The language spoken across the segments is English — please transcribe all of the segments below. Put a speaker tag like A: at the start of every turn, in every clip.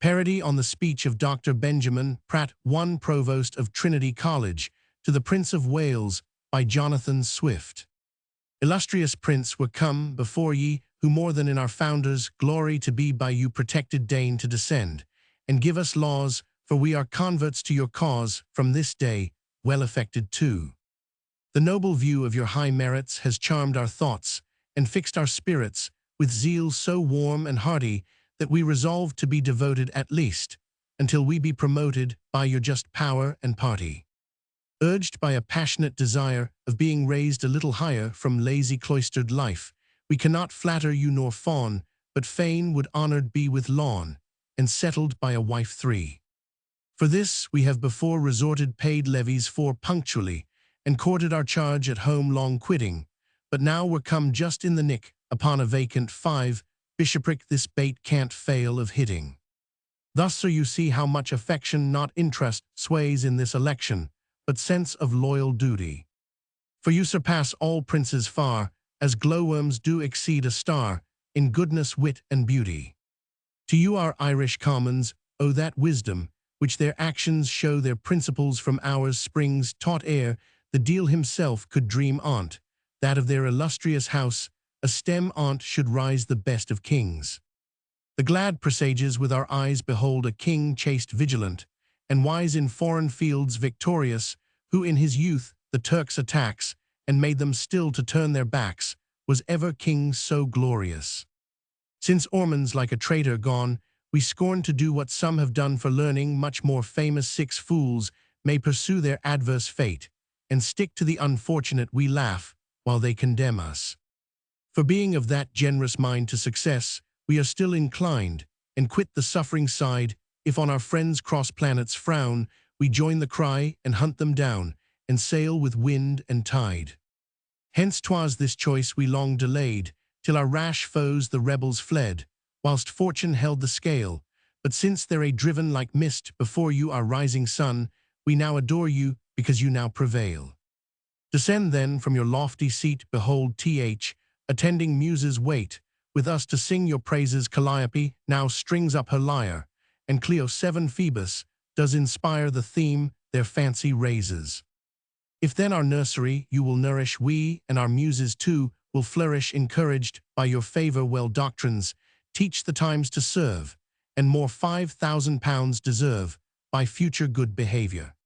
A: Parody on the speech of Dr. Benjamin PRATT1, Provost of Trinity College, to the Prince of Wales, by Jonathan Swift. Illustrious Prince, we're come before ye, who more than in our founders glory to be by you protected, deign to descend, and give us laws, for we are converts to your cause, from this day, well affected too. The noble view of your high merits has charmed our thoughts, and fixed our spirits, with zeal so warm and hearty, that we resolve to be devoted at least, until we be promoted by your just power and party. Urged by a passionate desire of being raised a little higher from lazy cloistered life, we cannot flatter you nor fawn, but fain would honored be with lawn, and settled by a wife 3. For this we have before resorted paid levies 4 punctually, and courted our charge at home long quitting, but now we're come just in the nick upon a vacant 5, bishopric this bait can't fail of hitting. Thus, sir, you see how much affection, not interest, sways in this election, but sense of loyal duty. For you surpass all princes far, as glowworms do exceed a star, in goodness, wit, and beauty. To you our Irish commons owe that wisdom, which their actions show their principles from ours springs taught ere the deal himself could dream on't, that of their illustrious house, a stem on't should rise the best of kings. The glad presages with our eyes behold a king chaste vigilant, and wise in foreign fields victorious, who in his youth the Turks attacks, and made them still to turn their backs, was ever king so glorious. Since Ormond's like a traitor gone, we scorn to do what some have done for learning, much more famous 6 fools may pursue their adverse fate, and stick to the unfortunate we laugh, while they condemn us. For being of that generous mind to success, we are still inclined, and quit the suffering side, if on our friends cross planets frown, we join the cry and hunt them down, and sail with wind and tide. Hence 'twas this choice we long delayed, till our rash foes the rebels fled, whilst fortune held the scale, but since they're driven like mist before you our rising sun, we now adore you, because you now prevail. Descend then from your lofty seat, behold attending muses wait, with us to sing your praises. Calliope now strings up her lyre, and Cleo 7 Phoebus does inspire the theme their fancy raises. If then our nursery you will nourish, we and our muses too will flourish, encouraged by your favor. Well doctrines teach the times to serve, and more £5,000 deserve by future good behavior.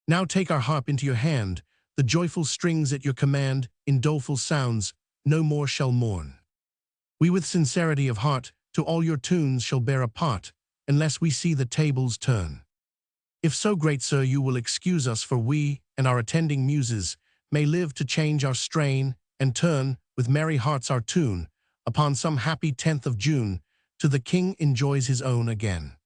A: Now take our harp into your hand, the joyful strings at your command, in doleful sounds no more shall mourn. We with sincerity of heart to all your tunes shall bear a part, unless we see the tables turn. If so, great sir, you will excuse us, for we and our attending muses may live to change our strain, and turn, with merry hearts our tune, upon some happy 10th of June, to the King enjoys his own again.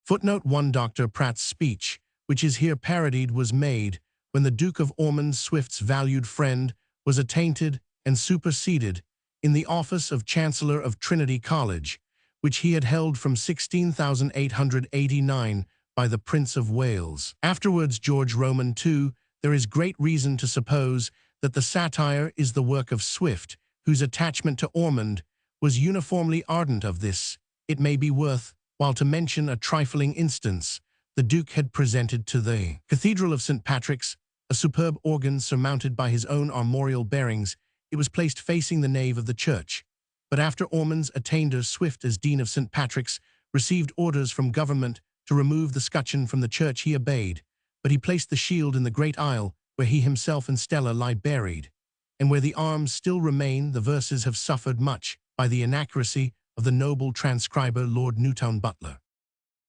A: Footnote 1. Dr. Pratt's speech, which is here parodied, was made when the Duke of Ormond, Swift's valued friend, was attainted and superseded in the office of Chancellor of Trinity College, which he had held from 16,889 by the Prince of Wales. Afterwards George Roman II, there is great reason to suppose that the satire is the work of Swift, whose attachment to Ormond was uniformly ardent. Of this, it may be worth while to mention a trifling instance. The Duke had presented to the Cathedral of St. Patrick's a superb organ surmounted by his own armorial bearings. It was placed facing the nave of the church, but after Ormond's attainder, Swift, as Dean of St. Patrick's, received orders from government to remove the scutcheon from the church, he obeyed, but he placed the shield in the great aisle, where he himself and Stella lie buried, and where the arms still remain. The verses have suffered much by the inaccuracy of the noble transcriber Lord Newtown Butler.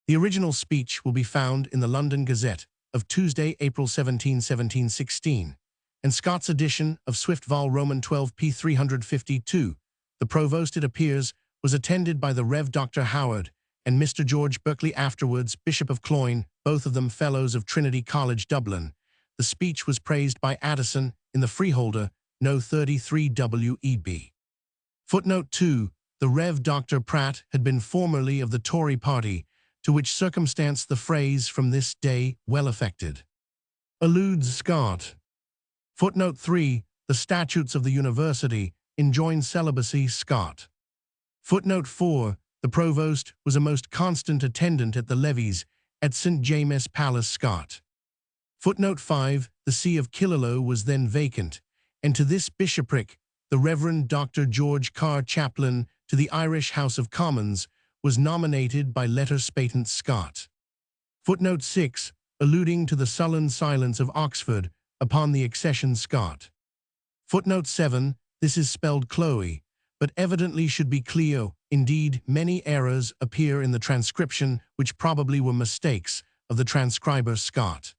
A: The original speech will be found in the London Gazette of Tuesday, April 17, 1716, and Scott's edition of Swift Vol. Roman 12 p. 352. The Provost, it appears, was attended by the Rev. Dr. Howard and Mr. George Berkeley, afterwards Bishop of Cloyne, both of them Fellows of Trinity College, Dublin. The speech was praised by Addison in the Freeholder, No. 33 W.E.B. Footnote 2. The Rev. Dr. Pratt had been formerly of the Tory party, to which circumstance the phrase "from this day well affected" alludes. Scott. Footnote 3. The statutes of the university enjoin celibacy. Scott. Footnote 4. The provost was a most constant attendant at the levees at St. James Palace, Scott. Footnote 5. The see of Killaloe was then vacant, and to this bishopric the Reverend Dr. George Carr, chaplain to the Irish House of Commons, was nominated by letter patent Scott. Footnote 6. Alluding to the sullen silence of Oxford upon the accession Scott. Footnote 7. This is spelled Chloe, but evidently should be Cleo. Indeed, many errors appear in the transcription which probably were mistakes of the transcriber Scott.